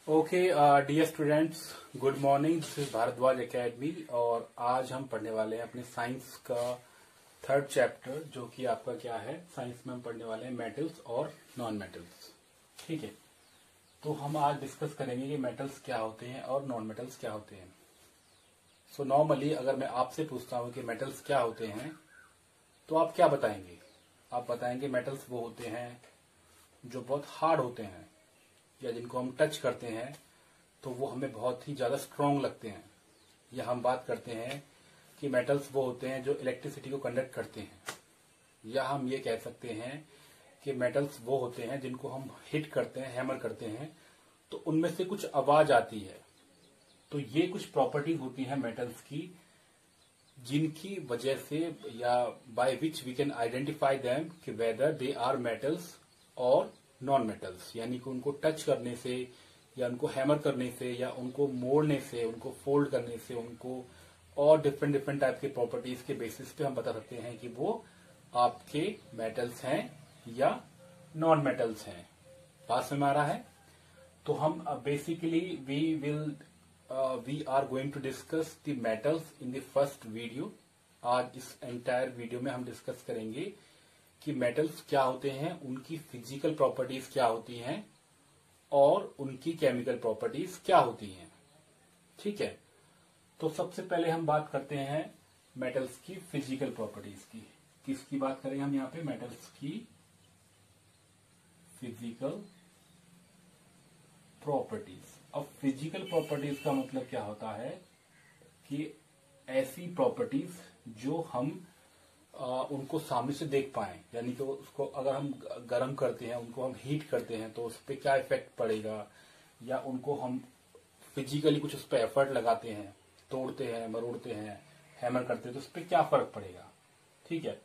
Okay dear students, good morning. This is Bharadwaj academy और आज हम पढ़ने वाले हैं अपने साइंस का थर्ड चैप्टर, जो कि आपका क्या है, साइंस में हम पढ़ने वाले हैं मेटल्स और नॉन मेटल्स। ठीक है, तो हम आज डिस्कस करेंगे कि मेटल्स क्या होते हैं और नॉन मेटल्स क्या होते हैं। सो नॉर्मली अगर मैं आपसे पूछता हूं कि मेटल्स क्या होते हैं तो आप क्या बताएंगे? आप बताएंगे मेटल्स वो होते हैं जो बहुत हार्ड होते हैं या जिनको हम टच करते हैं तो वो हमें बहुत ही ज्यादा स्ट्रांग लगते हैं। या हम बात करते हैं कि मेटल्स वो होते हैं जो इलेक्ट्रिसिटी को कंडक्ट करते हैं। या हम ये कह सकते हैं कि मेटल्स वो होते हैं जिनको हम हिट करते हैं, हैमर करते हैं तो उनमें से कुछ आवाज आती है। तो ये कुछ प्रॉपर्टीज होती हैं मेटल्स की जिनकी वजह से या by which we can identify them कि वेदर दे आर मेटल्स और नॉन मेटल्स। यानी कि उनको टच करने से या उनको हैमर करने से या उनको मोड़ने से, उनको फोल्ड करने से, उनको और डिफरेंट डिफरेंट टाइप के प्रॉपर्टीज के बेसिस पे हम बता सकते हैं कि वो आपके मेटल्स हैं या नॉन मेटल्स हैं। बात समझ में आ रहा है? तो हम basically we are going to discuss the metals in the first video. आज इस एंटायर वीडियो में हम डिस्कस करेंगे कि मेटल्स क्या होते हैं, उनकी फिजिकल प्रॉपर्टीज क्या होती हैं और उनकी केमिकल प्रॉपर्टीज क्या होती हैं। ठीक है, तो सबसे पहले हम बात करते हैं मेटल्स की फिजिकल प्रॉपर्टीज की। किसकी बात करेंगे हम यहाँ पे? मेटल्स की फिजिकल प्रॉपर्टीज। अब फिजिकल प्रॉपर्टीज का मतलब क्या होता है कि ऐसी प्रॉपर्टीज जो हम उनको सामने से देख पाए। यानी कि उसको अगर हम गर्म करते हैं, उनको हम हीट करते हैं तो उस पर क्या इफेक्ट पड़ेगा, या उनको हम फिजिकली कुछ उस पर एफर्ट लगाते हैं, तोड़ते हैं, मरोड़ते हैं, हैमर करते हैं तो उस पर क्या फर्क पड़ेगा। ठीक है,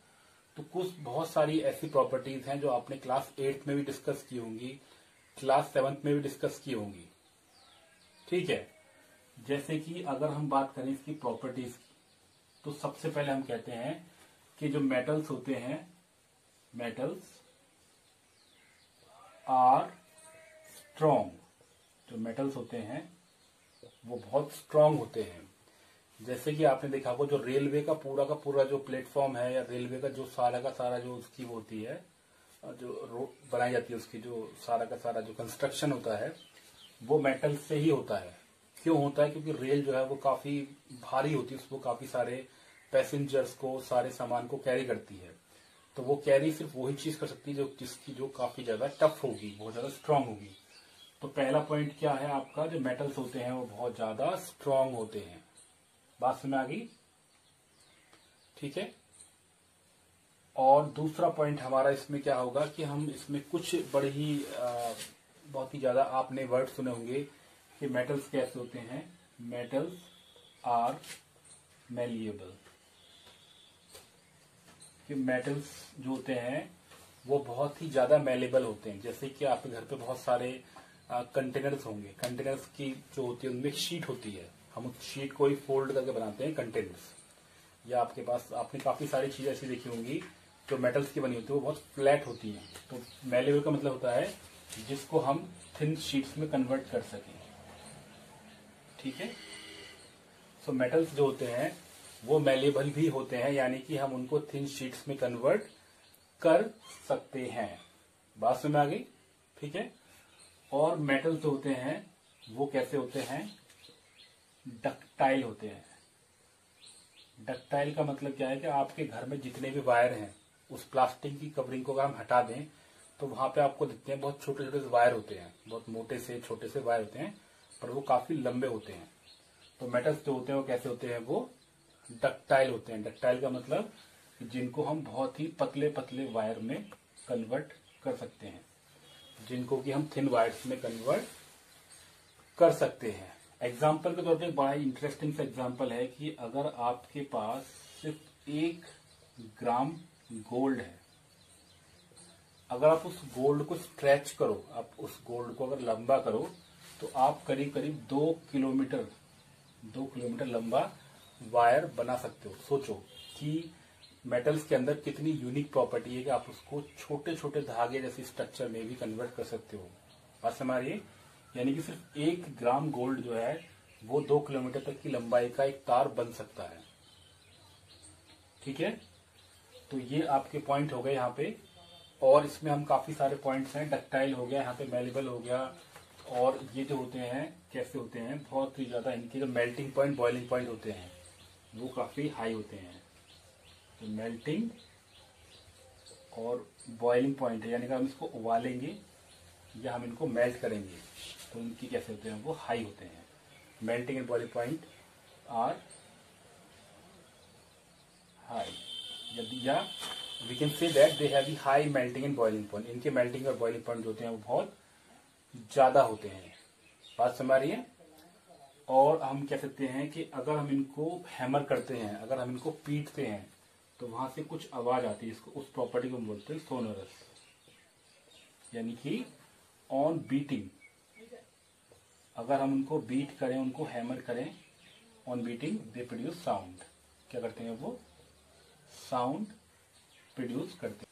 तो कुछ बहुत सारी ऐसी प्रॉपर्टीज हैं जो आपने क्लास 8 में भी डिस्कस की होंगी, क्लास 7 में भी डिस्कस की होंगी। ठीक है, जैसे कि अगर हम बात करें इसकी प्रॉपर्टीज की तो सबसे पहले हम कहते हैं कि जो मेटल्स होते हैं, मेटल्स आर स्ट्रॉन्ग। जो मेटल्स होते हैं वो बहुत स्ट्रांग होते हैं। जैसे कि आपने देखा होगा जो रेलवे का पूरा जो प्लेटफॉर्म है या रेलवे का जो सारा का सारा जो उसकी वो होती है, जो रोड बनाई जाती है, उसकी जो सारा का सारा जो कंस्ट्रक्शन होता है वो मेटल से ही होता है। क्यों होता है? क्योंकि रेल जो है वो काफी भारी होती है, उसको काफी सारे पैसेंजर्स को, सारे सामान को कैरी करती है। तो वो कैरी सिर्फ वही चीज कर सकती है जो काफी ज्यादा टफ होगी, बहुत ज्यादा स्ट्रांग होगी। तो पहला पॉइंट क्या है आपका? जो मेटल्स होते हैं वो बहुत ज्यादा स्ट्रांग होते हैं। बात समझ आ गई? ठीक है, और दूसरा पॉइंट हमारा इसमें क्या होगा कि हम इसमें कुछ बड़े ही बहुत ही ज्यादा आपने वर्ड सुने होंगे कि मेटल्स कैसे होते हैं। Metals are malleable. कि मेटल्स जो होते हैं वो बहुत ही ज्यादा मेलेबल होते हैं। जैसे कि आपके घर पे बहुत सारे कंटेनर्स होंगे, कंटेनर्स की जो होती है उनमें शीट होती है, हम उस शीट को ही फोल्ड करके बनाते हैं कंटेनर्स। या आपके पास आपने काफी सारी चीजें ऐसी देखी होंगी जो मेटल्स की बनी होती है, वो बहुत फ्लैट होती हैं। तो मेलेबल का मतलब होता है जिसको हम थिन शीट्स में कन्वर्ट कर सकें। ठीक है, सो मेटल्स जो होते हैं वो मेलेबल भी होते हैं, यानी कि हम उनको थिन शीट्स में कन्वर्ट कर सकते हैं। बात समझ में आ गई? ठीक है, और मेटल्स जो होते हैं वो कैसे होते हैं? डक्टाइल होते हैं। डक्टाइल का मतलब क्या है कि आपके घर में जितने भी वायर हैं, उस प्लास्टिक की कवरिंग को अगर हम हटा दें तो वहां पे आपको दिखते हैं बहुत छोटे छोटे वायर होते हैं, बहुत मोटे से छोटे से वायर होते हैं, पर वो काफी लंबे होते हैं। तो मेटल्स जो होते हैं वो कैसे होते हैं? वो डक्टाइल होते हैं। डक्टाइल का मतलब जिनको हम बहुत ही पतले पतले वायर में कन्वर्ट कर सकते हैं, जिनको कि हम थिन वायर्स में कन्वर्ट कर सकते हैं। एग्जाम्पल के तौर पे बड़ा इंटरेस्टिंग सा एग्जाम्पल है कि अगर आपके पास सिर्फ 1 ग्राम गोल्ड है, अगर आप उस गोल्ड को स्ट्रेच करो, आप उस गोल्ड को अगर लंबा करो तो आप करीब करीब 2 किलोमीटर लंबा वायर बना सकते हो। सोचो कि मेटल्स के अंदर कितनी यूनिक प्रॉपर्टी है कि आप उसको छोटे छोटे धागे जैसी स्ट्रक्चर में भी कन्वर्ट कर सकते हो। बात समझ रही है? यानी कि सिर्फ 1 ग्राम गोल्ड जो है वो 2 किलोमीटर तक की लंबाई का एक तार बन सकता है। ठीक है, तो ये आपके पॉइंट हो गए यहाँ पे। और इसमें हम काफी सारे पॉइंट्स हैं, डक्टाइल हो गया, यहाँ पे मेलेबल हो गया, और ये जो होते हैं कैसे होते हैं, बहुत ही ज्यादा इनके जो मेल्टिंग पॉइंट, बॉइलिंग पॉइंट होते हैं वो काफी हाई होते हैं। तो मेल्टिंग और बॉइलिंग पॉइंट है, यानी कि हम इसको उबालेंगे या हम इनको मेल्ट करेंगे तो इनकी कैसे होते हैं, वो हाई होते हैं। Melting and boiling point are high, या we can say that they have high melting and boiling point. इनके मेल्टिंग और बॉइलिंग पॉइंट होते हैं वो बहुत ज्यादा होते हैं। बात समझ रही है। और हम कह सकते हैं कि अगर हम इनको हैमर करते हैं, अगर हम इनको पीटते हैं तो वहां से कुछ आवाज आती है, इसको, उस प्रॉपर्टी को हम बोलते हैं सोनोरस, यानी कि ऑन बीटिंग, अगर हम उनको बीट करें, उनको हैमर करें, on beating they produce sound. क्या करते हैं वो, साउंड प्रोड्यूस करते हैं।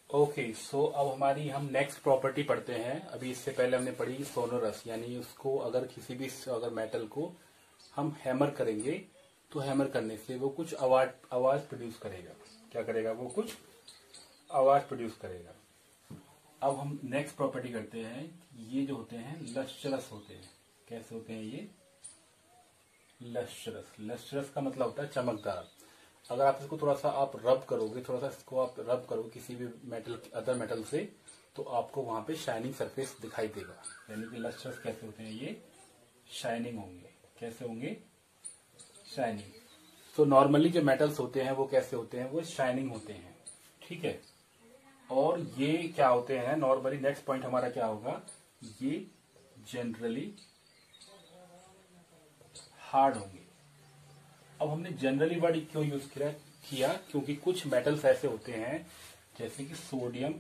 ओके, सो अब हमारी हम नेक्स्ट प्रॉपर्टी पढ़ते हैं। अभी इससे पहले हमने पढ़ी सोनोरस, यानी उसको अगर किसी भी अगर मेटल को हम हैमर करेंगे तो हैमर करने से वो कुछ आवाज प्रोड्यूस करेगा। क्या करेगा, वो कुछ आवाज प्रोड्यूस करेगा। अब हम नेक्स्ट प्रॉपर्टी करते हैं। ये जो होते हैं लस्ट्रस होते हैं। कैसे होते हैं ये, लस्ट्रस। लस्ट्रस का मतलब होता है चमकदार। अगर आप इसको थोड़ा सा आप रब करोगे, थोड़ा सा इसको आप रब करो किसी भी मेटल, अदर मेटल से, तो आपको वहां पे शाइनिंग सरफेस दिखाई देगा। यानी कि लस्ट्रस कैसे होते हैं, ये शाइनिंग होंगे। कैसे होंगे, शाइनिंग। तो नॉर्मली जो मेटल्स होते हैं वो कैसे होते हैं, वो शाइनिंग होते हैं। ठीक है, और ये क्या होते हैं नॉर्मली, नेक्स्ट पॉइंट हमारा क्या होगा, ये जनरली हार्ड होंगे। अब हमने जनरली वर्ड क्यों यूज किया, क्योंकि कुछ मेटल्स ऐसे होते हैं जैसे कि सोडियम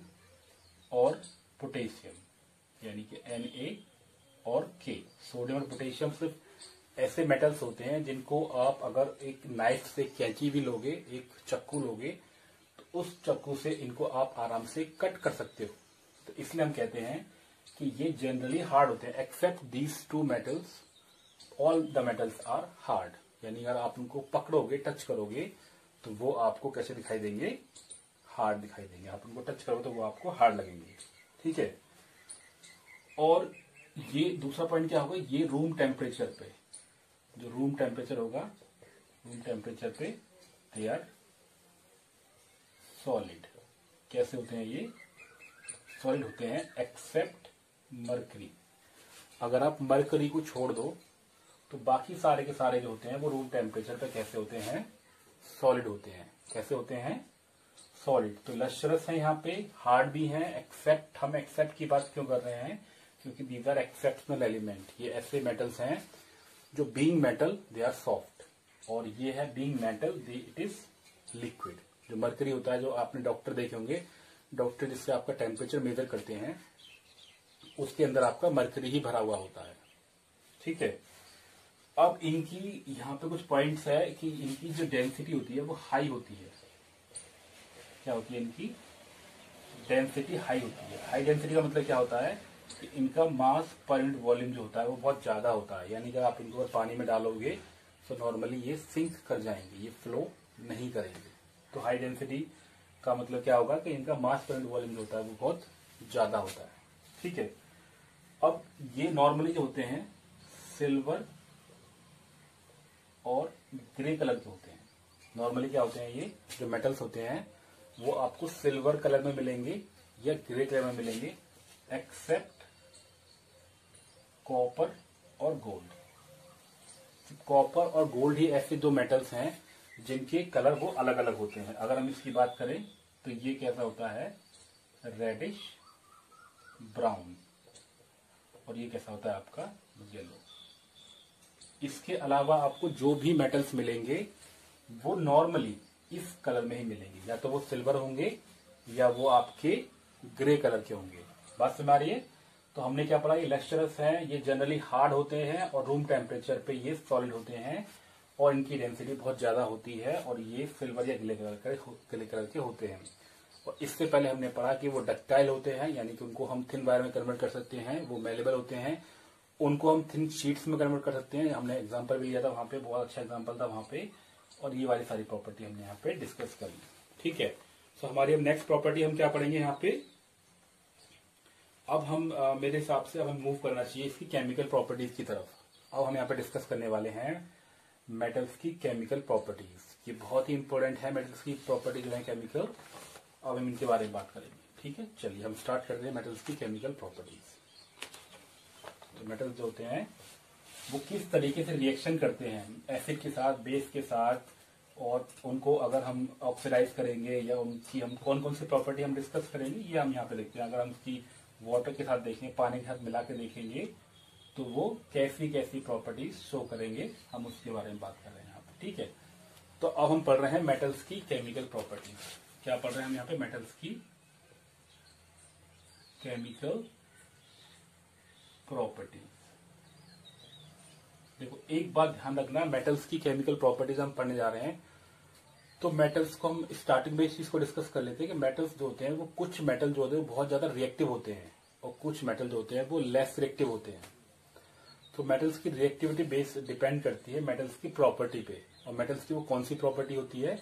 और पोटेशियम, यानी कि Na और K। सोडियम और पोटेशियम सिर्फ ऐसे मेटल्स होते हैं जिनको आप अगर एक नाइफ से कैंची भी लोगे, एक चाकू लोगे, तो उस चाकू से इनको आप आराम से कट कर सकते हो। तो इसलिए हम कहते हैं कि ये जनरली हार्ड होते हैं। Except these two metals, all the metals are hard. यानी अगर आप उनको पकड़ोगे, टच करोगे, तो वो आपको कैसे दिखाई देंगे, हार्ड दिखाई देंगे। आप उनको टच करोगे तो वो आपको हार्ड लगेंगे। ठीक है, और ये दूसरा पॉइंट क्या होगा, ये रूम टेम्परेचर पे, जो रूम टेम्परेचर होगा, रूम टेम्परेचर पे दे आर सॉलिड। कैसे होते हैं ये, सॉलिड होते हैं एक्सेप्ट मरकरी। अगर आप मरकरी को छोड़ दो तो बाकी सारे के सारे जो होते हैं वो रूम टेम्परेचर पे कैसे होते हैं, सॉलिड होते हैं। कैसे होते हैं, सॉलिड। तो लस्ट्रस है, यहाँ पे हार्ड भी है। एक्सेप्ट, हम एक्सेप्ट की बात क्यों कर रहे हैं, क्योंकि दीज आर एक्सेप्शनल एलिमेंट। ये ऐसे मेटल्स हैं जो being metal they are soft, और ये है being metal it is liquid. जो मरकरी होता है, जो आपने डॉक्टर देखे होंगे, डॉक्टर जिससे आपका टेम्परेचर मेजर करते हैं, उसके अंदर आपका मरकरी ही भरा हुआ होता है। ठीक है, अब इनकी यहाँ पे कुछ पॉइंट्स है कि इनकी जो डेंसिटी होती है वो हाई होती है। क्या होती है, इनकी डेंसिटी हाई होती है। हाई डेंसिटी का मतलब क्या होता है कि इनका मास पर यूनिट वॉल्यूम जो होता है वो बहुत ज्यादा होता है। यानी कि आप इनको अगर पानी में डालोगे तो नॉर्मली ये सिंक कर जाएंगे, ये फ्लो नहीं करेंगे। तो हाई डेंसिटी का मतलब क्या होगा कि इनका मास पर यूनिट वॉल्यूम जो होता है वो बहुत ज्यादा होता है। ठीक है, अब ये नॉर्मली जो होते हैं सिल्वर और ग्रे कलर के होते हैं। नॉर्मली क्या होते हैं, ये जो मेटल्स होते हैं वो आपको सिल्वर कलर में मिलेंगे या ग्रे कलर में मिलेंगे, एक्सेप्ट कॉपर और गोल्ड। कॉपर और गोल्ड ही ऐसे दो मेटल्स हैं जिनके कलर वो अलग अलग होते हैं। अगर हम इसकी बात करें तो ये कैसा होता है, रेडिश ब्राउन, और ये कैसा होता है आपका, येलो। इसके अलावा आपको जो भी मेटल्स मिलेंगे वो नॉर्मली इस कलर में ही मिलेंगे, या तो वो सिल्वर होंगे या वो आपके ग्रे कलर के होंगे। बात समझ आ रही है। तो हमने क्या पढ़ा, ये लस्ट्रस हैं, ये जनरली हार्ड होते हैं और रूम टेम्परेचर पे ये सॉलिड होते हैं, और इनकी डेंसिटी बहुत ज्यादा होती है, और ये सिल्वर या ग्रे कलर के होते हैं। और इससे पहले हमने पढ़ा कि वो डक्टाइल होते हैं, यानी कि उनको हम थिन वायर में कन्वर्ट कर सकते हैं, वो मेलेबल होते हैं, उनको हम थिन शीट्स में कन्वर्ट कर सकते हैं। हमने एग्जांपल भी लिया था वहां पे, बहुत अच्छा एग्जांपल था वहां पे, और ये वाली सारी प्रॉपर्टी हमने यहाँ पे डिस्कस कर ली। ठीक है, तो हमारी अब नेक्स्ट प्रॉपर्टी हम क्या पढ़ेंगे यहाँ पे। अब हम मेरे हिसाब से अब हम मूव करना चाहिए इसकी केमिकल प्रॉपर्टीज की तरफ। अब हम यहाँ पे डिस्कस करने वाले हैं मेटल्स की केमिकल प्रॉपर्टीज। ये बहुत ही इंपॉर्टेंट है मेटल्स की प्रॉपर्टी जो है केमिकल। अब हम इनके बारे में बात करेंगे। ठीक है, चलिए हम स्टार्ट करते हैं मेटल्स की केमिकल प्रॉपर्टीज। तो मेटल्स जो होते हैं वो किस तरीके से रिएक्शन करते हैं एसिड के साथ, बेस के साथ, और उनको अगर हम ऑक्सीडाइज करेंगे या उनकी हम कौन कौन सी प्रॉपर्टी हम डिस्कस करेंगे, ये हम यहाँ पे देखते हैं। अगर हम उसकी वाटर के साथ देखेंगे, पानी के साथ मिला के देखेंगे, तो वो कैसी कैसी प्रॉपर्टीज शो करेंगे, हम उसके बारे में बात कर रहे हैं यहाँ पे। ठीक है, तो अब हम पढ़ रहे हैं मेटल्स की केमिकल प्रॉपर्टीज। क्या पढ़ रहे हैं हम यहाँ पे, मेटल्स की केमिकल प्रॉपर्टीज। देखो एक बात ध्यान रखना, मेटल्स की केमिकल प्रॉपर्टीज हम पढ़ने जा रहे हैं, तो मेटल्स को हम स्टार्टिंग में इस चीज को डिस्कस कर लेते हैं कि मेटल्स जो होते हैं वो, कुछ मेटल जो होते हैं वो बहुत ज्यादा रिएक्टिव होते हैं और कुछ मेटल जो होते हैं वो लेस रिएक्टिव होते हैं। तो मेटल्स की रिएक्टिविटी बेस डिपेंड करती है मेटल्स की प्रॉपर्टी पे। और मेटल्स की वो कौन सी प्रॉपर्टी होती है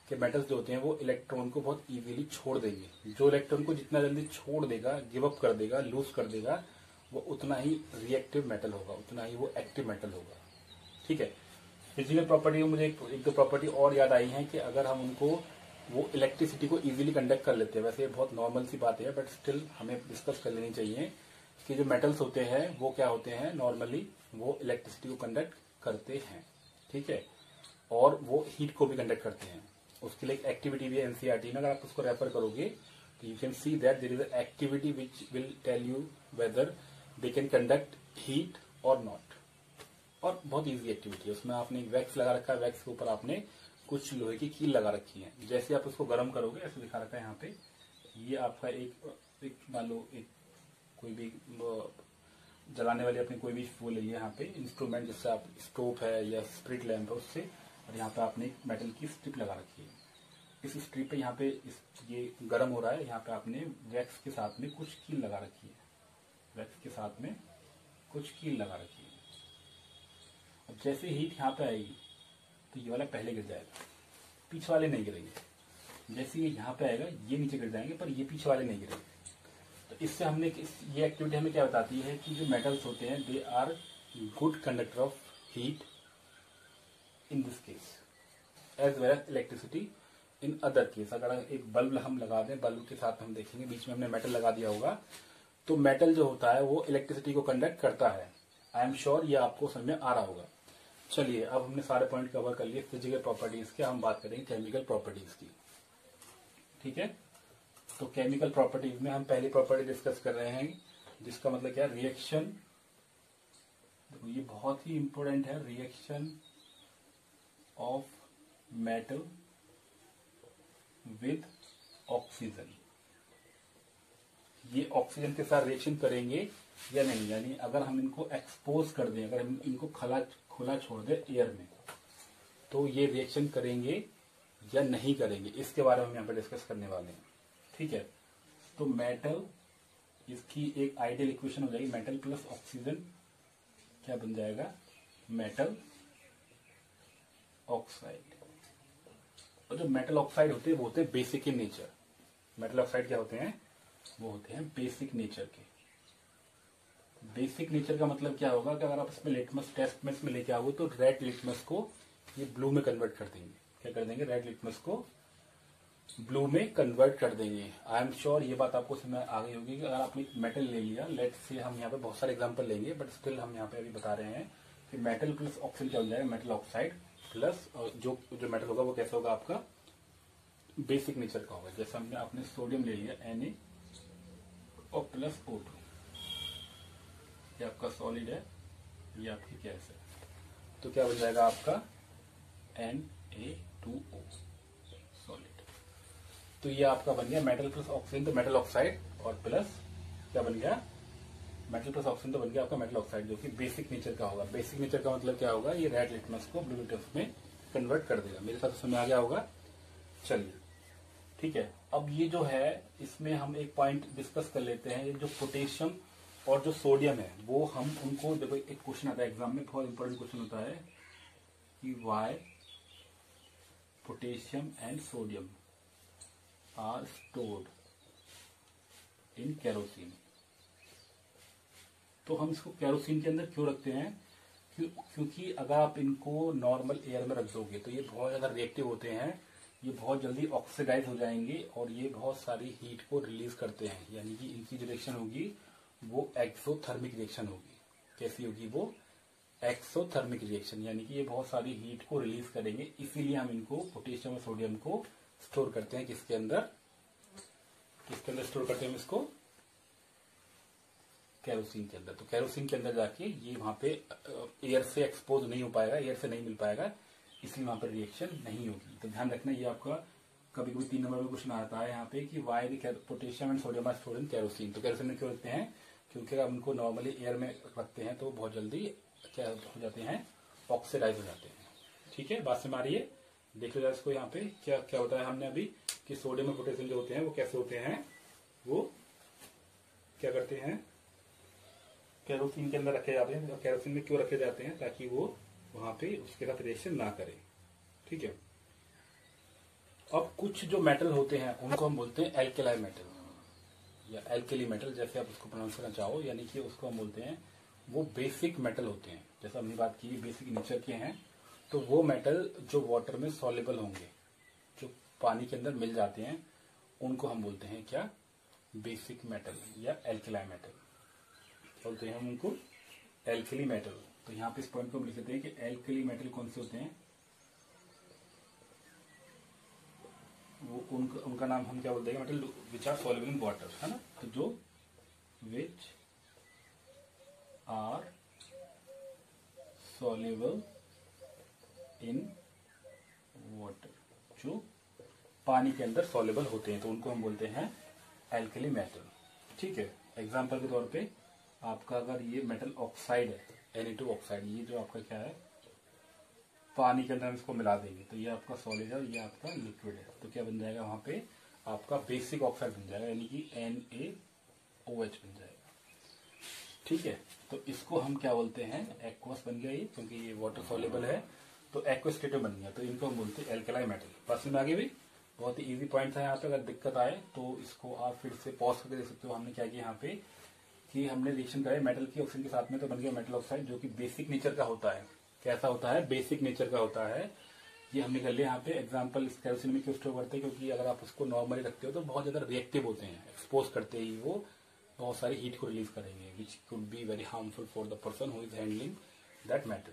कि मेटल्स जो होते हैं वो इलेक्ट्रॉन को बहुत इजीली छोड़ देंगे। जो इलेक्ट्रॉन को जितना जल्दी छोड़ देगा, गिव अप कर देगा, लूज कर देगा, वो उतना ही रिएक्टिव मेटल होगा, उतना ही वो एक्टिव मेटल होगा। ठीक है, फिजिकल प्रॉपर्टी में मुझे एक दो प्रॉपर्टी और याद आई है कि अगर हम उनको, वो इलेक्ट्रिसिटी को इजीली कंडक्ट कर लेते हैं। वैसे ये बहुत नॉर्मल सी बात है, बट स्टिल हमें डिस्कस कर लेनी चाहिए कि जो मेटल्स होते हैं वो क्या होते हैं, नॉर्मली वो इलेक्ट्रिसिटी को कंडक्ट करते हैं। ठीक है, और वो हीट को भी कंडक्ट करते हैं। उसके लिए एक एक्टिविटी भी है एनसीईआरटी में, अगर आप उसको रेफर करोगे तो you can see that there is a activity which will tell you whether they can conduct heat और नॉट। और बहुत इजी एक्टिविटी है, उसमें आपने एक वैक्स लगा रखा है, वैक्स के ऊपर आपने कुछ लोहे की कील लगा रखी है। जैसे आप उसको गर्म करोगे, ऐसे दिखा रखा है यहाँ पे, ये आपका एक मान लो एक कोई भी जलाने वाली अपनी कोई भी वो ली है यहाँ पे इंस्ट्रूमेंट, जैसे आप स्टोव है या स्प्रिट लैम्प है उससे, और यहाँ पे आपने एक मेटल की स्ट्रिप लगा रखी है। इस स्ट्रिप पे यहाँ पे ये गर्म हो रहा है, यहाँ पे आपने वैक्स के साथ में कुछ कील लगा रखी है, वैक्स के साथ में कुछ कील लगा रखी है। अब जैसे हीट यहाँ पे आएगी तो ये वाला पहले गिर जाएगा, पीछे वाले नहीं गिरेंगे। जैसे ये यहाँ पे आएगा ये नीचे गिर जाएंगे, पर ये पीछे वाले नहीं गिरेंगे। तो इससे हमने ये एक्टिविटी हमें क्या बताती है कि जो मेटल्स होते हैं they are good conductor of heat in this case as well as electricity in other case. अगर एक बल्ब हम लगा दें, बल्ब के साथ हम देखेंगे बीच में हमने मेटल लगा दिया होगा, तो मेटल जो होता है वो इलेक्ट्रिसिटी को कंडक्ट करता है। आई एम श्योर ये आपको समझ में आ रहा होगा। चलिए अब हमने सारे पॉइंट कवर कर लिए फिजिकल प्रॉपर्टीज के, हम बात करेंगे केमिकल प्रॉपर्टीज की। ठीक है, तो केमिकल प्रॉपर्टीज में हम पहली प्रॉपर्टी डिस्कस कर रहे हैं, जिसका मतलब क्या, रिएक्शन। देखो ये बहुत ही इंपॉर्टेंट है, reaction of metal with oxygen. ये ऑक्सीजन के साथ रिएक्शन करेंगे या नहीं, यानी अगर हम इनको एक्सपोज कर दें, अगर हम इनको खुला छोड़ दें एयर में, तो ये रिएक्शन करेंगे या नहीं करेंगे, इसके बारे में हम यहाँ पे डिस्कस करने वाले हैं। ठीक है, तो मेटल, इसकी एक आइडियल इक्वेशन हो जाएगी, मेटल प्लस ऑक्सीजन क्या बन जाएगा, मेटल ऑक्साइड। और जो मेटल ऑक्साइड होते हैं वो होते हैं basic in nature. Metal oxide क्या होते हैं, वो होते हैं बेसिक नेचर के। बेसिक नेचर का मतलब क्या होगा कि अगर आप इसमें लिटमस टेस्ट में इसमें लेके आओगे तो रेड लिटमस को ये ब्लू में कन्वर्ट कर देंगे। क्या कर देंगे, रेड लिटमस को ब्लू में कन्वर्ट कर देंगे। आई एम श्योर ये बात आपको समझ आ गई होगी कि अगर आपने मेटल ले लिया, लेट से हम यहाँ पे बहुत सारे एग्जांपल लेंगे, बट स्टिल हम यहाँ पे अभी बता रहे हैं कि मेटल प्लस ऑक्सीजन क्या हो जाएगा, मेटल ऑक्साइड प्लस जो मेटल होगा वो कैसा होगा, आपका बेसिक नेचर का होगा। जैसे हमने आपने सोडियम ले लिया Na और प्लस O2, ये आपका सॉलिड है, ये आपकी गैस है, तो क्या बन जाएगा आपका Na2O सॉलिड। तो ये आपका बन गया मेटल प्लस ऑक्सीजन, तो मेटल ऑक्साइड, और प्लस क्या बन गया, मेटल प्लस ऑक्सीजन तो बन गया आपका मेटल ऑक्साइड, जो कि बेसिक नेचर का होगा। बेसिक नेचर का मतलब क्या होगा, ये रेड लिटमस को ब्लू लिटमस में कन्वर्ट कर देगा। मेरे साथ समझ आ गया होगा। चलिए ठीक है, अब ये जो है इसमें हम एक पॉइंट डिस्कस कर लेते हैं, ये जो पोटेशियम और जो सोडियम है वो हम उनको, देखो एक क्वेश्चन आता है एग्जाम में, बहुत इंपॉर्टेंट क्वेश्चन होता है कि why potassium and sodium are stored in kerosene. तो हम इसको केरोसिन के अंदर क्यों रखते हैं? क्योंकि अगर आप इनको नॉर्मल एयर में रख दोगे तो ये बहुत ज्यादा रिएक्टिव होते हैं, ये बहुत जल्दी ऑक्सीडाइज हो जाएंगे और ये बहुत सारी हीट को रिलीज करते हैं। यानी कि इनकी जो रिएक्शन होगी वो एक्सोथर्मिक रिएक्शन होगी। कैसी होगी वो? एक्सोथर्मिक रिएक्शन, यानी कि ये बहुत सारी हीट को रिलीज करेंगे। इसीलिए हम इनको पोटेशियम और सोडियम को स्टोर करते हैं किसके अंदर? किसके अंदर स्टोर करते हैं हम इसको? केरोसिन के अंदर। तो केरोसिन के अंदर जाके ये वहां पे एयर से एक्सपोज नहीं हो पाएगा, एयर से नहीं मिल पाएगा, इसलिए वहां पर रिएक्शन नहीं होगी। तो ध्यान रखना, ये आपका कभी कभी 3 नंबर में क्वेश्चन आता है यहाँ पे कि why potassium and sodium are stored in kerosene. तो केरोसिन में क्यों रखते हैं? क्योंकि हम उनको नॉर्मली एयर में रखते हैं तो बहुत जल्दी क्या हो जाते हैं? ऑक्सीडाइज हो जाते हैं। ठीक है, बात समझ आ रही है? देख लो इसको, यहाँ पे क्या क्या होता है हमने अभी कि सोडियम और पोटेशियम जो होते हैं वो कैसे होते हैं? वो क्या करते हैं? केरोसिन के अंदर रखे जाते हैं। और केरोसिन में क्यों रखे जाते हैं? ताकि वो वहां पे उसके साथ रिएक्शन ना करे। ठीक है। अब कुछ जो मेटल होते हैं उनको हम बोलते हैं एल्केलाई मेटल या एल्केली मेटल, जैसे आप उसको प्रोनाउंस करना चाहो। यानी कि उसको हम बोलते हैं वो बेसिक मेटल होते हैं। जैसे हमने बात की बेसिक नेचर के हैं, तो वो मेटल जो वाटर में सॉल्युबल होंगे, जो पानी के अंदर मिल जाते हैं, उनको हम बोलते हैं क्या? बेसिक मेटल या एल्केलाई मेटल बोलते हैं हम उनको, एल्केली मेटल। तो यहाँ पे इस पॉइंट को हम लिख लेते हैं कि एल्केली मेटल कौन से होते हैं? वो उनका नाम हम क्या बोलते हैं? Metal which are soluble in water, है ना? तो जो which are soluble in water, जो पानी के अंदर सॉल्युबल होते हैं, तो उनको हम बोलते हैं एल्केली मेटल। ठीक है। एग्जाम्पल के तौर पे आपका अगर ये मेटल ऑक्साइड है, Na2 ऑक्साइड, ये जो आपका क्या है? पानी के अंदर हम इसको मिला देंगे तो ये आपका सॉलिड है, ये आपका लिक्विड है। तो क्या बन जाएगा वहां पे? आपका बेसिक ऑक्साइड बन जाएगा, यानी कि NaOH बन जाएगा। ठीक है। तो इसको हम क्या बोलते हैं? एक्वस बन गया ये, क्योंकि ये वाटर सॉल्युबल है तो एक्वस स्टेट बन गया। तो इनको हम बोलते हैं एल्केलाई मेटल। बस में आगे भी बहुत ही इजी पॉइंट है। यहाँ पे अगर दिक्कत आए तो इसको आप फिर से पॉज करके देख सकते हो। हमने क्या किया यहाँ पे कि हमने रिएक्शन कराया मेटल की ऑक्सीजन के साथ में, तो बन गया मेटल ऑक्साइड, जो कि बेसिक नेचर का होता है। कैसा होता है? बेसिक नेचर का होता है। ये हमने कर लिया यहाँ पे एग्जांपल। इस केरोसिन में क्यों स्टोर करते हैं? क्योंकि अगर आप उसको नॉर्मली रखते हो तो बहुत ज्यादा रिएक्टिव होते हैं, एक्सपोज करते ही वो बहुत सारी हीट को रिलीज करेंगे, which could be very harmful for the person who is handling that metal.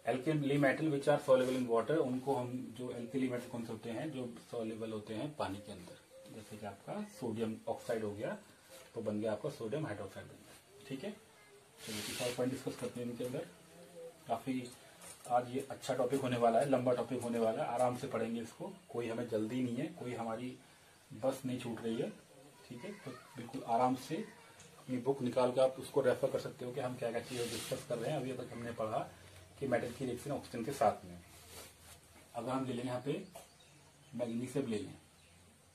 Alkali metal which are soluble in water, उनको हम, जो एल्केली मेटल कौन से होते हैं? जो सॉल्युबल होते हैं पानी के अंदर। जैसे कि आपका सोडियम ऑक्साइड हो गया तो बन गया आपका सोडियम हाइड्रोक्साइड बन गया। ठीक है। चलिए तीसरा पॉइंट डिस्कस करते हैं इनके अंदर। काफी आज ये अच्छा टॉपिक होने वाला है, लंबा टॉपिक होने वाला है, आराम से पढ़ेंगे इसको। कोई हमें जल्दी नहीं है, कोई हमारी बस नहीं छूट रही है। ठीक है। तो बिल्कुल आराम से अपनी बुक निकाल कर आप उसको रेफर कर सकते हो कि हम क्या क्या चीजें डिस्कस कर रहे हैं। अभी तक हमने पढ़ा कि मेटल की रिएक्शन ऑक्सीजन के साथ में। अगर हम ले लें यहाँ पे मैग्नीशियम ले लें,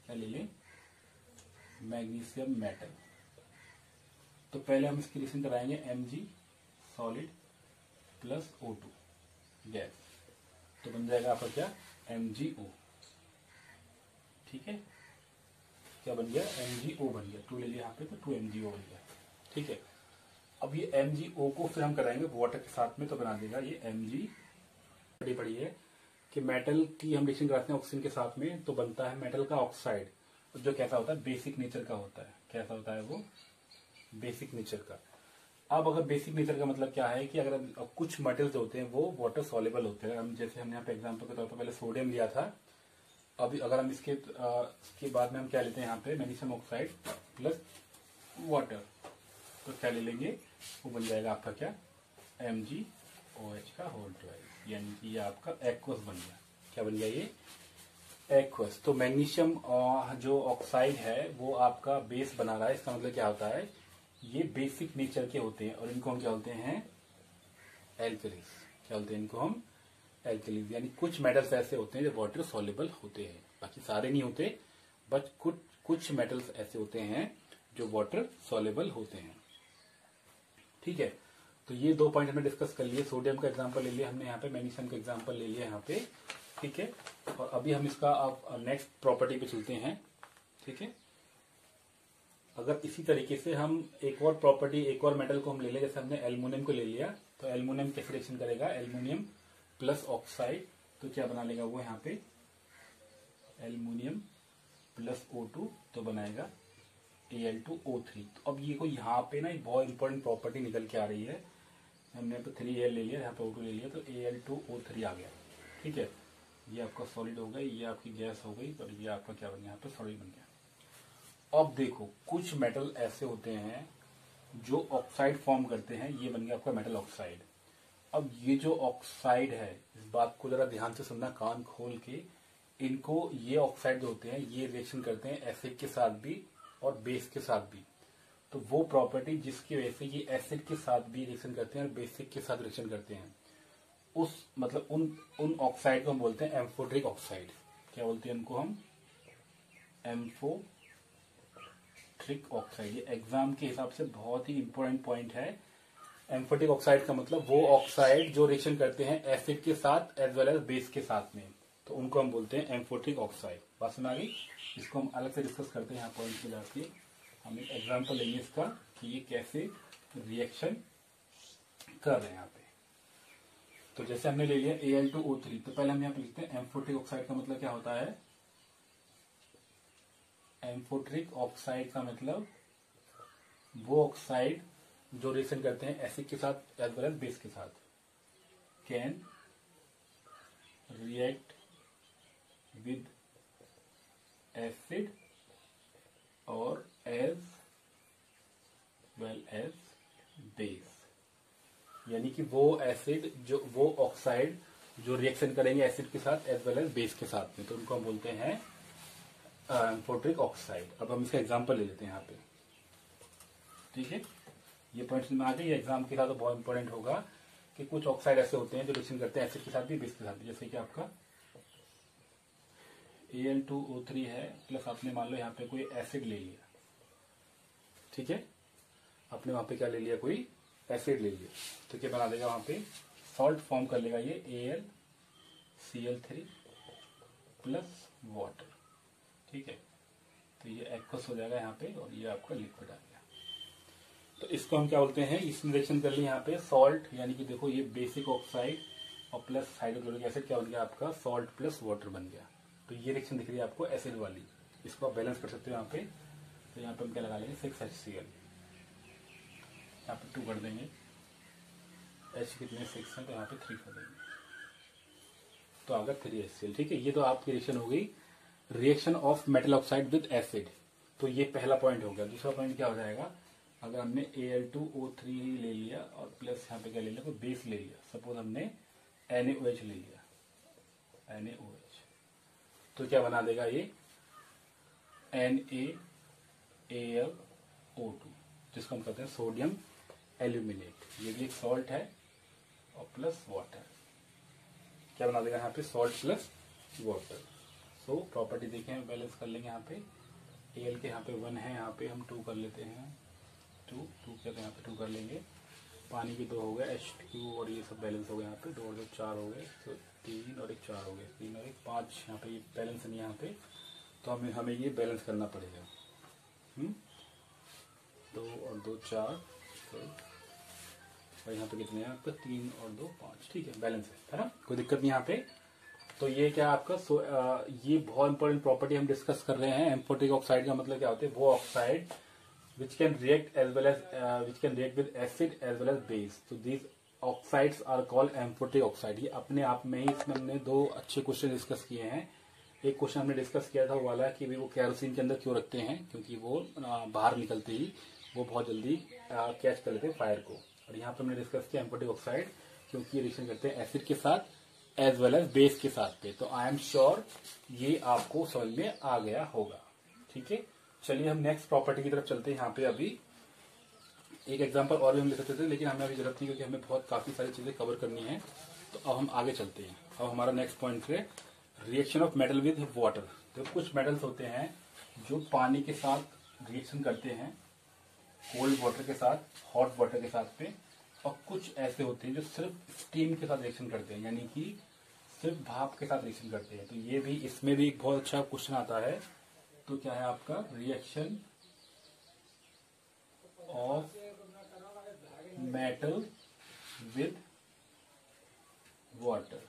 क्या ले लें? Magnesium metal. तो पहले हम इसकी रिएक्शन कराएंगे Mg solid plus O2 gas, तो बन जाएगा आपका क्या? MgO। ठीक है। क्या बन गया? MgO बन गया। 2 ले लिया यहाँ पे तो 2MgO बन गया। ठीक है। अब ये MgO को फिर हम कराएंगे वाटर के साथ में, तो बना देगा ये Mg। बड़ी बड़ी है कि मेटल की हम रिएक्शन कराते हैं ऑक्सीजन के साथ में तो बनता है मेटल का ऑक्साइड, जो कैसा होता है? बेसिक नेचर का होता है। कैसा होता है वो? बेसिक नेचर का। अब अगर बेसिक नेचर का मतलब क्या है कि अगर कुछ मेटल्स होते हैं वो वाटर सॉल्युबल होते हैं। हम जैसे हमने यहाँ पे एग्जांपल के तौर पर पहले सोडियम लिया था। अभी अगर हम इसके बाद में हम क्या लेते हैं यहाँ पे? मैग्नीशियम ऑक्साइड प्लस वाटर, तो क्या ले लेंगे? वो बन जाएगा आपका क्या? MgOH का होल ट्वाइस, यानी कि ये आपका एक्वस बन गया। क्या बन गया ये? एक्वस। तो मैग्नीशियम जो ऑक्साइड है वो आपका बेस बना रहा है। इसका मतलब क्या होता है? ये बेसिक नेचर के होते हैं और इनको हम क्या बोलते हैं? एल्कलीज। क्या बोलते हैं इनको हम? एल्कलीज। यानी कुछ मेटल्स ऐसे होते हैं जो वाटर सॉल्युबल होते हैं, बाकी सारे नहीं होते, बट कुछ मेटल्स ऐसे होते हैं जो वाटर सॉल्युबल होते हैं। ठीक है, तो ये 2 पॉइंट हमने डिस्कस कर लिए। सोडियम का एग्जांपल ले लिया हमने यहाँ पे, मैग्नीशियम का एग्जांपल ले लिया यहाँ पे, ठीक है। और अभी हम इसका अब नेक्स्ट प्रॉपर्टी पे चलते हैं, ठीक है। अगर इसी तरीके से हम एक और प्रॉपर्टी, एक और मेटल को हम ले लें, जैसे हमने एल्युमिनियम को ले लिया, तो एल्युमिनियम कैसे रिएक्शन करेगा, एल्युमिनियम प्लस ऑक्साइड, तो क्या बना लेगा वो यहाँ पे एल्युमिनियम प्लस O2, तो बनाएगा Al2O3। तो अब ये को यहाँ पे ना एक बहुत इंपॉर्टेंट प्रॉपर्टी निकल के आ रही है। हमने तो 3Al ले लिया, यहाँ पे O2 ले लिया, तो Al2O3 आ गया, ठीक है। ये आपका सॉलिड हो गया, ये आपकी गैस हो गई, और ये आपका क्या बन गया, यहाँ पे सॉलिड बन गया। अब देखो कुछ मेटल ऐसे होते हैं जो ऑक्साइड फॉर्म करते हैं, ये बन गया आपका मेटल ऑक्साइड। अब ये जो ऑक्साइड है, इस बात को जरा ध्यान से सुनना, कान खोल के, इनको ये ऑक्साइड जो होते हैं ये रिएक्शन करते हैं एसिड के साथ भी और बेस के साथ भी। तो वो प्रॉपर्टी जिसकी वजह से ये एसिड के साथ भी रिएक्शन करते हैं और बेसिक के साथ रिएक्शन करते हैं, उस मतलब उन ऑक्साइड को हम बोलते हैं एम्फोटेरिक ऑक्साइड। क्या बोलते हैं उनको हम, एम्फोटेरिक ऑक्साइड। ये एग्जाम के हिसाब से बहुत ही इंपॉर्टेंट पॉइंट है। एम्फोटेरिक ऑक्साइड का मतलब वो ऑक्साइड जो रिएक्शन करते हैं एसिड के साथ एज वेल एज बेस के साथ में, तो उनको हम बोलते हैं एम्फोटेरिक ऑक्साइड। बात समझ आ गई? इसको हम अलग से डिस्कस करते हैं यहाँ पॉइंट में जाके। हम एक एग्जांपल लेंगे इसका कि ये कैसे रिएक्शन कर रहे हैं यहाँ पे। तो जैसे हमने ले लिया Al2O3, तो पहले हम यहाँ पे लिखते हैं एम्फोटेरिक ऑक्साइड का मतलब क्या होता है। एम्फोटेरिक ऑक्साइड का मतलब वो ऑक्साइड जो रिएक्शन करते हैं एसिड के साथ एज वेल एज बेस के साथ, कैन रिएक्ट विद एसिड और एज वेल एज बेस। यानी कि वो एसिड जो वो ऑक्साइड जो रिएक्शन करेंगे एसिड के साथ एज वेल एज बेस के साथ में, तो उनको हम बोलते हैं एम्फोटेरिक ऑक्साइड। अब हम इसका एग्जांपल ले लेते हैं यहाँ पे, ठीक है। ये पॉइंट्स में आ गए, ये एग्जाम के साथ तो बहुत इंपॉर्टेंट होगा कि कुछ ऑक्साइड ऐसे होते हैं जो रिएक्शन करते हैं एसिड के साथ भी बेस के साथ भी। जैसे कि आपका Al2O3 है, प्लस आपने मान लो यहाँ पे कोई एसिड ले लिया, ठीक है। आपने वहां पे क्या ले लिया, कोई एसिड ले लिया, तो क्या बना देगा वहां पे सॉल्ट फॉर्म कर लेगा ये AlCl3 प्लस वाटर, ठीक है। तो ये एक्वस हो जाएगा यहाँ पे और ये आपका लिक्विड आ गया। तो इसको हम क्या बोलते हैं, इसमें रिएक्शन कर ली यहाँ पे सॉल्ट, यानी कि देखो ये बेसिक ऑक्साइड और प्लस हाइड्रोक्लोरिक एसिड क्या बन गया आपका, सॉल्ट प्लस वाटर बन गया। तो ये रिएक्शन दिख रही है आपको एसिड वाली, इसको आप बैलेंस कर सकते हो यहाँ पे। तो यहाँ पे हम क्या लगा लेंगे 6HCl, यहाँ पे 2 कर देंगे, H कितने 6 है तो यहाँ पे 3 कर देंगे, तो आगे 3HCl, ठीक है। ये तो आपकी रिएक्शन हो गई, reaction of metal oxide with acid. तो ये पहला पॉइंट हो गया। दूसरा पॉइंट क्या हो जाएगा, अगर हमने Al2O3 ले लिया और प्लस यहाँ पे क्या ले लिया, कोई बेस ले लिया, सपोज हमने NaOH ले लिया, NaOH, तो क्या बना देगा ये NaAlO2, जिसको हम कहते हैं सोडियम एल्यूमिनेट। ये भी एक सॉल्ट है और प्लस वाटर, क्या बना देगा यहाँ पे salt plus water. So property देखें, बैलेंस कर लेंगे यहाँ पे। Al के यहाँ पे 1 है, यहाँ पे हम 2 कर लेते हैं, 2 कहते हैं यहाँ पे 2 कर लेंगे। पानी के 2 हो गए, H2 और ये सब बैलेंस हो गए यहाँ पे, 2 और 2 4 हो गए, तो 3 और 1 4 हो गए, 3 और 1 5 यहाँ पे ये बैलेंस नहीं यहाँ पे, तो हमें ये बैलेंस करना पड़ेगा। 2 और 2 4, तो और यहाँ पे कितने हैं आपका 3 और 2 5, ठीक है, बैलेंस है ना, कोई दिक्कत नहीं यहाँ पे। तो ये क्या आपका ये बहुत इंपॉर्टेंट प्रॉपर्टी हम डिस्कस कर रहे हैं। एम्फोटेरिक ऑक्साइड का मतलब क्या होता है, वो oxide which can react as well as which can react with acid as well as base. So these oxides are called amphoteric oxide. ये अपने आप में ही, इसमें हमने 2 अच्छे क्वेश्चन डिस्कस किए हैं। एक क्वेश्चन हमने डिस्कस किया था वो वाला कि वो केरोसिन के अंदर क्यों रखते हैं, क्योंकि वो बाहर निकलते ही वो बहुत जल्दी कैच कर लेते हैं फायर को। और यहाँ पे हमने डिस्कस किया एम्फोटेरिक ऑक्साइड क्योंकि रिएक्शन करते हैं एसिड के साथ एज वेल एज बेस के साथ पे। तो आई एम श्योर ये आपको समझ में आ गया होगा, ठीक है। चलिए हम नेक्स्ट प्रॉपर्टी की तरफ चलते हैं। यहाँ पे अभी एक एग्जांपल और भी हम ले सकते थे, लेकिन हमें अभी जरूरत नहीं, क्योंकि हमें बहुत काफी सारी चीजें कवर करनी है। तो अब हम आगे चलते हैं। अब हमारा नेक्स्ट पॉइंट है reaction of metal with water. तो कुछ मेटल्स होते हैं जो पानी के साथ रिएक्शन करते हैं, कोल्ड वाटर के साथ, हॉट वाटर के साथ में, और कुछ ऐसे होते हैं जो सिर्फ स्टीम के साथ रिएक्शन करते हैं, यानी कि सिर्फ भाप के साथ रिएक्शन करते हैं। तो ये भी, इसमें भी एक बहुत अच्छा क्वेश्चन आता है। तो क्या है आपका, reaction of metal with water.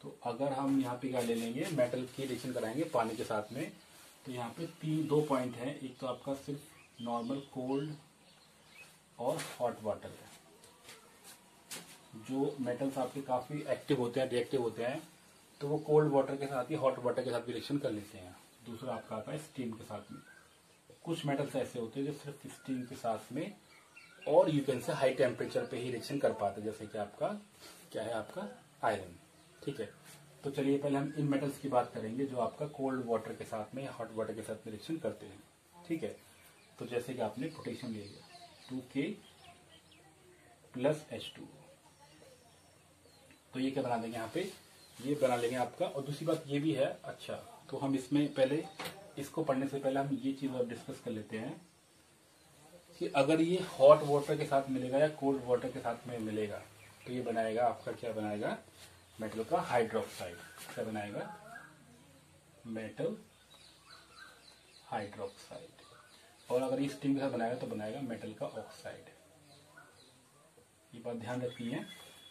तो अगर हम यहाँ पे क्या ले लेंगे, मेटल की रिएक्शन कराएंगे पानी के साथ में, तो यहाँ पे दो पॉइंट हैं। एक तो आपका सिर्फ नॉर्मल कोल्ड और हॉट वाटर है। जो मेटल्स आपके काफी एक्टिव होते हैं, रिएक्टिव होते हैं, तो वो कोल्ड वाटर के साथ ही हॉट वाटर के साथ भी रिएक्शन कर लेते हैं। दूसरा आपका आता है स्टीम के साथ में। कुछ मेटल्स ऐसे होते हैं जो सिर्फ स्टीम के साथ में और you can say high temperature पे ही रिएक्शन कर पाते हैं, जैसे कि आपका क्या है, आपका आयरन। ठीक है, तो चलिए पहले हम इन मेटल्स की बात करेंगे जो आपका कोल्ड वाटर के साथ में या हॉट वाटर के साथ में रिएक्शन करते हैं। ठीक है, तो जैसे कि आपने पोटेशियम ले लिया, 2K प्लस H2, तो ये क्या बना देंगे यहाँ पे, ये बना लेंगे आपका। और दूसरी बात ये भी है, अच्छा तो हम इसमें पहले, इसको पढ़ने से पहले हम ये चीज और डिस्कस कर लेते हैं कि अगर ये हॉट वाटर के साथ मिलेगा या कोल्ड वाटर के साथ में मिलेगा, तो ये बनाएगा आपका, क्या बनाएगा, मेटल का हाइड्रोक्साइड। क्या बनाएगा, मेटल हाइड्रोक्साइड। और अगर ये स्टीम के साथ बनाएगा तो बनाएगा मेटल का ऑक्साइड। ये बात ध्यान रखनी है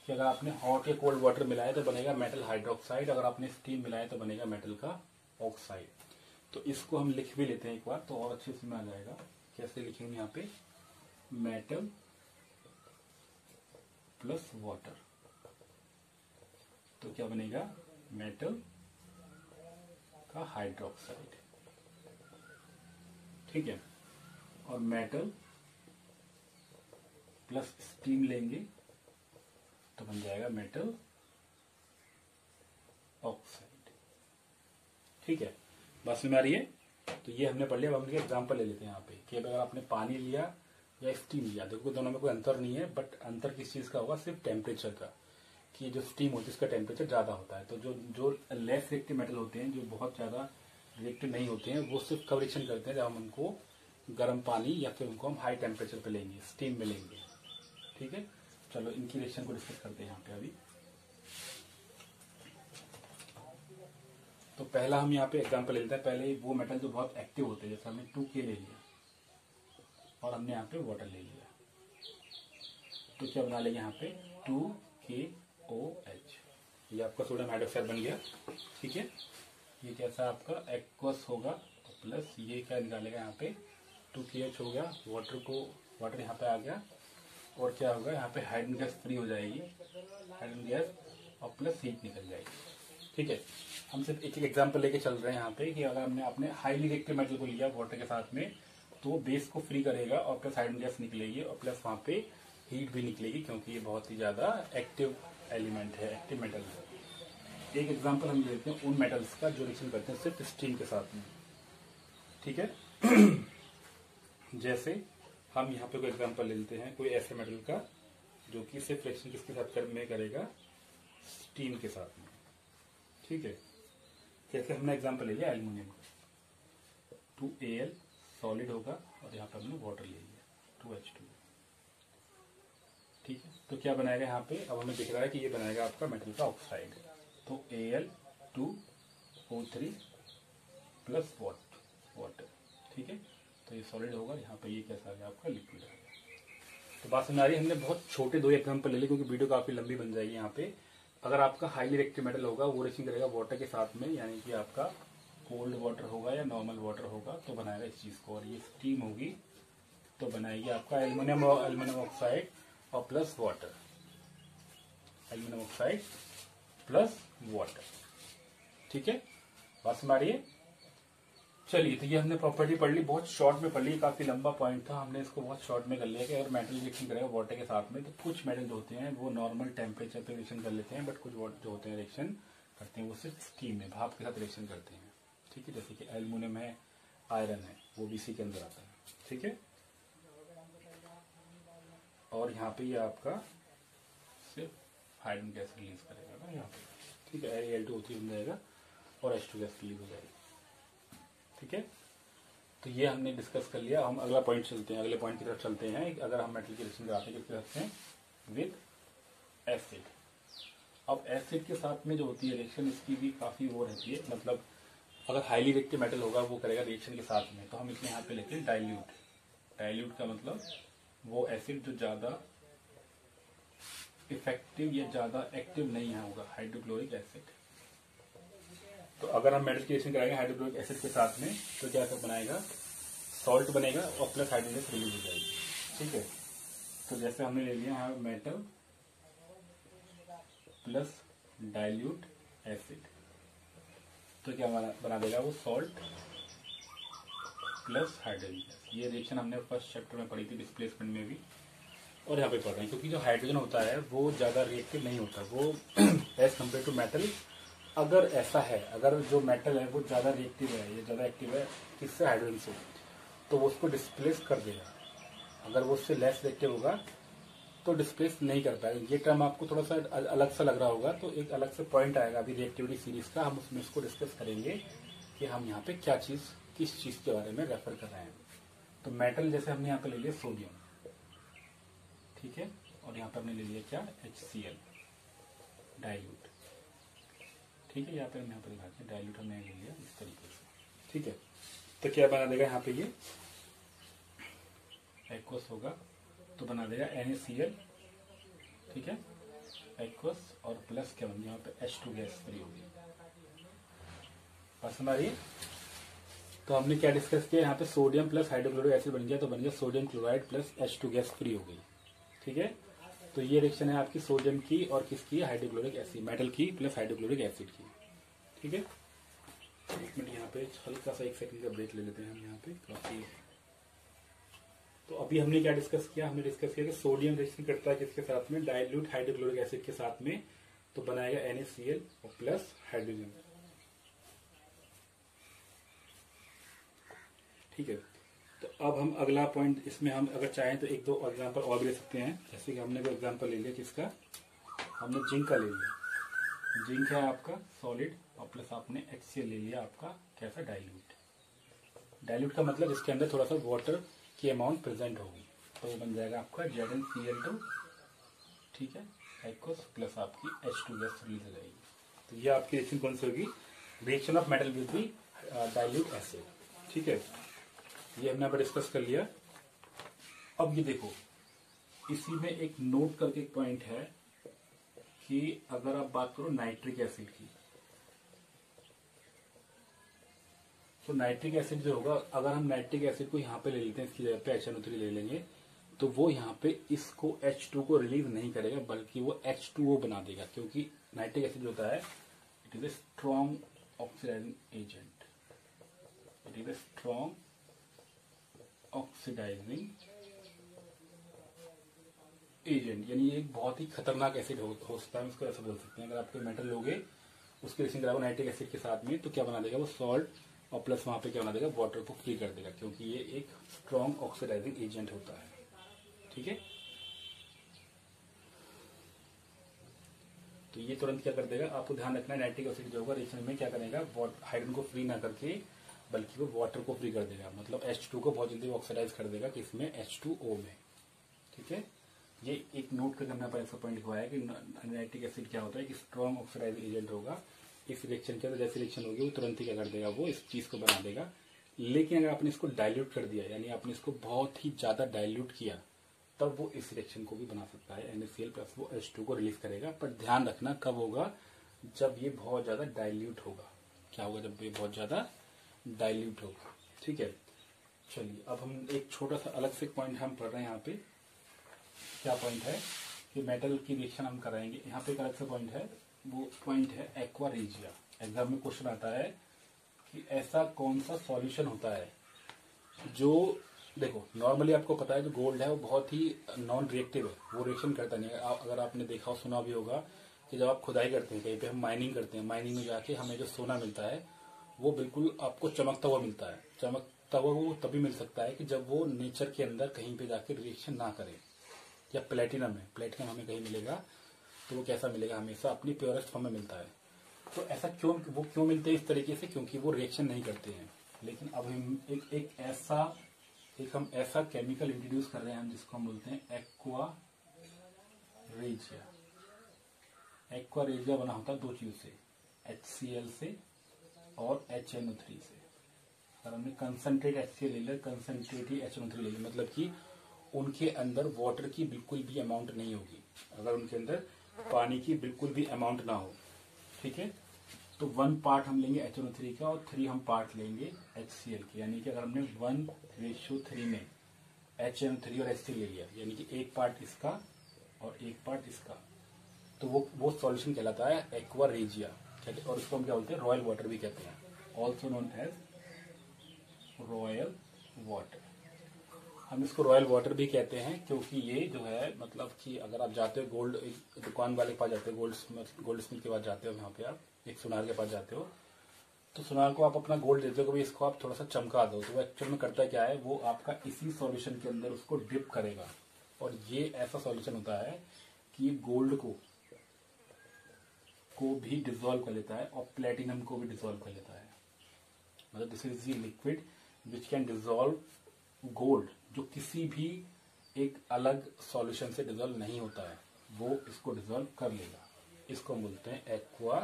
कि अगर आपने हॉट या कोल्ड वाटर मिलाया तो बनेगा मेटल हाइड्रोक्साइड, अगर आपने स्टीम मिलाया तो बनेगा मेटल का ऑक्साइड। तो इसको हम लिख भी लेते हैं एक बार, तो और अच्छे से में आ जाएगा। कैसे लिखेंगे यहाँ पे, मेटल प्लस वाटर, तो क्या बनेगा, मेटल का हाइड्रोक्साइड। ठीक है, और मेटल प्लस स्टीम लेंगे तो बन जाएगा मेटल ऑक्साइड। ठीक है, बात समझ में आ रही है। तो ये हमने पढ़ लिया। अब हम एग्जांपल ले लेते हैं यहाँ पे कि अगर आपने पानी लिया या स्टीम लिया, देखो दोनों में कोई अंतर नहीं है, बट अंतर किस चीज का होगा, सिर्फ टेम्परेचर का, कि जो स्टीम होती है इसका टेम्परेचर ज्यादा होता है। तो जो लेस रिएक्टिव मेटल होते हैं, जो बहुत ज्यादा रिएक्टिव नहीं होते हैं, वो सिर्फ कब रिएक्शन करते हैं, जब हम उनको गर्म पानी या फिर उनको हम हाई टेम्परेचर पे लेंगे, स्टीम में लेंगे। ठीक है, चलो इनकी रिएक्शन को डिस्कस करते हैं यहाँ पे अभी। तो पहला हम यहाँ पे एग्जांपल ले लेते हैं। पहले वो मेटल जो बहुत एक्टिव होते हैं, जैसे हमने 2K ले लिया और हमने यहाँ पे वाटर ले लिया, तो क्या बना लेंगे यहाँ पे, 2KOH। ये आपका सोडियम हाइड्रोक्साइड बन गया। ठीक है, ये कैसा आपका एक्वस होगा, तो प्लस ये क्या निकालेगा यहाँ पे, 2KH हो गया, वाटर यहाँ पे आ गया, और क्या होगा यहाँ पे, हाइड्रोजन गैस फ्री हो जाएगी, हाइड्रोजन गैस, और प्लस हीट निकल जाएगी। ठीक है, हम सिर्फ एक एक एग्जांपल लेके चल रहे हैं यहाँ पे कि अगर हमने अपने हाईली रिएक्टिव मेटल को लिया वाटर के साथ में, तो वो बेस को फ्री करेगा और प्लस हाइड्रोजन गैस निकलेगी और प्लस वहां पे हीट भी निकलेगी, क्योंकि ये बहुत ही ज्यादा एक्टिव एलिमेंट है, एक्टिव मेटल है। एक एग्जाम्पल हम लेते हैं उन मेटल्स का जो रिएक्शन करते हैं सिर्फ स्टीम के साथ में। ठीक है, जैसे हम यहाँ पे कोई एग्जांपल ले लेते हैं कोई ऐसे मेटल का जो कि सिर्फ रिएक्शन किसके साथ में करेगा, स्टीम के साथ में। ठीक है, जैसे हमने एग्जांपल ले लिया एल्यूमिनियम का, 2Al सॉलिड होगा और यहाँ पे हमने वाटर ले लिया, 2H2। ठीक है, तो क्या बनाएगा यहाँ पे, अब हमें दिख रहा है कि ये बनाएगा आपका मेटल का ऑक्साइड। तो Al2O3 प्लस वाटर। ठीक है, तो ये सॉलिड होगा, यहाँ पे ये कैसा आ गया आपका, लिक्विड आ गया। तो बात समझ आ रही है। हमने बहुत छोटे दो एग्जांपल ले लिए क्योंकि वीडियो काफी लंबी बन जाएगी यहाँ पे। अगर आपका हाईली रिएक्टिव मेटल होगा वो रिएक्शन करेगा वाटर के साथ में, यानी कि आपका कोल्ड वाटर होगा या नॉर्मल वाटर होगा, तो बनाएगा इस चीज को, और ये स्टीम होगी तो बनाएगी आपका एल्यूमिनियम ऑक्साइड और plus water, aluminium oxide plus water. ठीक है, बात समझ आ रही है। चलिए, तो ये हमने प्रॉपर्टी पढ़ ली, बहुत शॉर्ट में पढ़ ली, काफी लंबा पॉइंट था, हमने इसको बहुत शॉर्ट में कर लिया कि अगर मेटल रिएक्शन करेगा वाटर के साथ में, तो कुछ मेटल जो होते हैं वो नॉर्मल टेम्परेचर पे रिएक्शन कर लेते हैं, बट कुछ जो होते हैं रिएक्शन करते हैं वो सिर्फ स्टीम में, भाप के साथ रिएक्शन करते हैं। ठीक है, जैसे कि एल्यूमिनियम है, आयरन है, वो भी इसी के अंदर आता है। ठीक है, और यहाँ पे ये आपका सिर्फ हाइड्रोजन गैस रिलीज करेगा ना यहाँ पे। ठीक है, Al2O3 बन जाएगा और H2 गैस रिलीज हो जाएगी। ठीक है, तो ये हमने डिस्कस कर लिया। हम अगला पॉइंट चलते हैं, अगले पॉइंट की तरफ चलते हैं। अगर हम मेटल की रिएक्शन कराते हैं किसके साथ से, विद एसिड। अब एसिड के साथ में जो होती है रिएक्शन, इसकी भी काफी वो रहती है, मतलब अगर हाईली रिएक्टिव मेटल होगा वो करेगा रिएक्शन के साथ में, तो हम इसमें यहाँ पे लेते हैं डाइल्यूट। डाइल्यूट का मतलब वो एसिड जो ज्यादा इफेक्टिव या ज्यादा एक्टिव नहीं है होगा, हाइड्रोक्लोरिक एसिड। तो अगर हम मेटल की रिएक्शन कराएंगे हाइड्रोक्लोरिक एसिड के साथ में, तो क्या सब बनाएगा, सॉल्ट बनेगा और प्लस हाइड्रोजन रिलीज हो जाएगी। ठीक है, तो जैसे हमने ले लिया यहाँ मेटल प्लस डाइल्यूट एसिड, तो क्या बना देगा वो, सॉल्ट प्लस हाइड्रोजन। ये रिएक्शन हमने फर्स्ट चैप्टर में पढ़ी थी डिस्प्लेसमेंट में भी, और यहाँ पे पढ़ रहे हैं, क्योंकि जो हाइड्रोजन होता है वो ज्यादा रिएक्टिव नहीं होता, वो एज कम्पेयर टू मेटल। अगर ऐसा है, अगर जो मेटल है वो ज्यादा रिएक्टिव है या ज्यादा एक्टिव है किससे, हाइड्रोजन से, तो वो उसको डिस्प्लेस कर देगा। अगर वो उससे लेस रिएक्टिव होगा तो डिस्प्लेस नहीं कर पाएगा। ये टर्म आपको थोड़ा सा अलग सा लग रहा होगा, तो एक अलग से पॉइंट आएगा अभी रिएक्टिविटी सीरीज का, हम उसमें इसको डिस्कस करेंगे कि हम यहाँ पे क्या चीज, किस चीज के बारे में रेफर कर रहे हैं। तो मेटल जैसे हमने यहाँ पे ले लिया सोडियम, ठीक है, और यहाँ पे हमने ले लिया क्या, HCl डाइल्यूट। ठीक है, यहाँ पे हम यहाँ पे लिखा के डाइल्यूट हमने ले लिया इस तरीके से। ठीक है, तो क्या बना देगा यहाँ पे, ये एक्वस होगा तो बना देगा NaCl। ठीक है, एक्वस और प्लस क्या बन गया यहाँ पे, H2 गैस फ्री होगी। पसंद आ रही है। तो हमने क्या डिस्कस किया, यहाँ पे सोडियम प्लस हाइड्रोक्लोरिक एसिड बन गया, तो बन गया sodium chloride plus H2 gas free हो गई। ठीक है, तो ये रिएक्शन है आपकी सोडियम की और किसकी, हाइड्रोक्लोरिक एसिड, मेटल की प्लस हाइड्रोक्लोरिक एसिड की। ठीक है, एक मिनट यहाँ पे हल्का सा 1 सेकंड का ब्रेक ले लेते हैं हम यहाँ पे काफी। तो अभी हमने क्या डिस्कस किया, हमने डिस्कस किया कि सोडियम रिएक्शन करता है किसके साथ में, डाइल्यूट हाइड्रोक्लोरिक एसिड के साथ में, तो बनाएगा NaCl और प्लस हाइड्रोजन। ठीक है, तो अब हम अगला पॉइंट, इसमें हम अगर चाहें तो 1-2 एग्जांपल और भी ले सकते हैं। जैसे कि हमने कोई एग्जांपल ले लिया किसका, हमने जिंक का ले लिया। जिंक है आपका सॉलिड और प्लस आपने HCl ले लिया आपका कैसा, डाइल्यूट। डाइल्यूट का मतलब इसके अंदर थोड़ा सा वाटर की अमाउंट प्रेजेंट होगी, तो वो बन जाएगा आपका ZnCl2। ठीक है, एक्वस प्लस आपकी H2 गैस रिलीज हो जाएगी। तो ये आपकी रिएक्शन कौन सी होगी, reaction of metal with the dilute acid. ठीक है, ये हमने यहाँ पर डिस्कस कर लिया। अब ये देखो, इसी में एक नोट करके एक पॉइंट है कि अगर आप बात करो नाइट्रिक एसिड की, तो नाइट्रिक एसिड जो होगा, अगर हम नाइट्रिक एसिड को यहाँ पे ले लेते हैं, इसकी जगह पे HNO3 ले लेंगे, तो वो यहाँ पे इसको H2 को रिलीज नहीं करेगा, बल्कि वो H2O बना देगा, क्योंकि नाइट्रिक एसिड होता है, it is a strong oxidizing agent. It is a strong oxidizing agent, यानी एक बहुत ही खतरनाक एसिड हो सकता है, उसको ऐसा बोल सकते हैं। अगर आप कोई मेटल लोगे, उसके रिएक्शन कराओ नाइट्रिक एसिड के साथ में, तो क्या बना देगा वो, सॉल्ट और प्लस वहां पे क्या बना देगा, वाटर को फ्री कर देगा, क्योंकि ये एक स्ट्रॉन्ग ऑक्सीडाइजिंग एजेंट होता है। ठीक है, तो ये तुरंत क्या कर देगा, आपको ध्यान रखना है, नाइट्रिक एसिड जो होगा रिएक्शन में क्या करेगा, हाइड्रोजन को फ्री ना करके बल्कि वो वाटर को फ्री कर देगा, मतलब H2 को बहुत जल्दी ऑक्सीडाइज कर देगा किसमें, H2O में। ठीक है, ये एक नोट करके हमने ऐसा पॉइंट लिखवाया है कि नाइट्रिक एसिड क्या होता है, कि स्ट्रॉन्ग ऑक्सीडाइजिंग एजेंट होगा। इस रिएक्शन के अंदर जैसी रिएक्शन होगी वो तुरंत ही क्या कर देगा, वो इस चीज को बना देगा। लेकिन अगर आपने इसको डाइल्यूट कर दिया, यानी आपने इसको बहुत ही ज्यादा डाइल्यूट किया, तब वो इस रिएक्शन को भी बना सकता है, NaCl प्लस वो H2 को रिलीज करेगा। पर ध्यान रखना कब होगा, जब ये बहुत ज्यादा डाइल्यूट होगा। क्या होगा, जब ये बहुत ज्यादा डाइल्यूट होगा। ठीक है, चलिए अब हम एक छोटा सा अलग से पॉइंट हम पढ़ रहे हैं यहाँ पे। क्या पॉइंट है कि मेटल की रिएक्शन हम कराएंगे, यहाँ पे एक अलग से पॉइंट है, वो पॉइंट है एक्वा रेजिया। एग्जाम में क्वेश्चन आता है कि ऐसा कौन सा सॉल्यूशन होता है जो, देखो नॉर्मली आपको पता है जो गोल्ड है वो बहुत ही नॉन रिएक्टिव है, वो रिएक्शन करता नहीं है। अगर आपने देखा हो, सुना भी होगा कि जब आप खुदाई करते हैं, कहीं पे हम माइनिंग करते हैं, माइनिंग में जाके हमें जो सोना मिलता है वो बिल्कुल आपको चमकता हुआ मिलता है। चमकता हुआ वो तभी मिल सकता है कि जब वो नेचर के अंदर कहीं पे जाके रिएक्शन ना करे। या प्लेटिनम है, प्लेटिनम हमें कहीं मिलेगा तो वो कैसा मिलेगा, हमेशा अपनी प्योरेस्ट फॉर्म में मिलता है। तो ऐसा क्यों, वो क्यों मिलते हैं इस तरीके से, क्योंकि वो रिएक्शन नहीं करते हैं। लेकिन अब हम हम ऐसा केमिकल इंट्रोड्यूस कर रहे हैं हम जिसको हम बोलते हैं एक्वा रेजिया। एक्वा रेजिया बना होता है दो चीज से, HCl से और HNO3 से। अगर हमने कंसंट्रेट HCl ले लिया, कंसंट्रेट ही HNO3 ले लिया, मतलब कि उनके अंदर वाटर की बिल्कुल भी अमाउंट नहीं होगी, अगर उनके अंदर पानी की बिल्कुल भी अमाउंट ना हो, ठीक है। तो 1 पार्ट हम लेंगे HNO3 का और 3 हम पार्ट लेंगे HCl के, यानी कि अगर हमने 1:3 में HNO3 और HCl ले लिया, यानी कि 1 पार्ट इसका और 1 पार्ट इसका, तो वो सॉल्यूशन कहलाता है एक्वा रेजिया, और उसको हम क्या बोलते हैं, रॉयल वाटर भी कहते हैं, also known as royal water. हम इसको रॉयल वाटर भी कहते हैं क्योंकि ये जो है, मतलब कि अगर आप जाते हो गोल्ड दुकान वाले के पास जाते हो, गोल्ड स्मिथ के पास जाते हो, यहाँ पे आप एक सुनार के पास जाते हो, तो सुनार को आप अपना गोल्ड देते हो कि इसको आप थोड़ा सा चमका दो, तो वो एक्चुअल में करता क्या है, वो आपका इसी सॉल्यूशन के अंदर उसको डिप करेगा, और ये ऐसा सॉल्यूशन होता है कि गोल्ड को भी डिसॉल्व कर लेता है और प्लेटिनम को भी डिसॉल्व कर लेता है। मतलब this is the liquid which can dissolve gold, जो किसी भी एक अलग सॉल्यूशन से डिसॉल्व नहीं होता है, वो इसको डिसॉल्व कर लेगा। इसको हम बोलते हैं एक्वा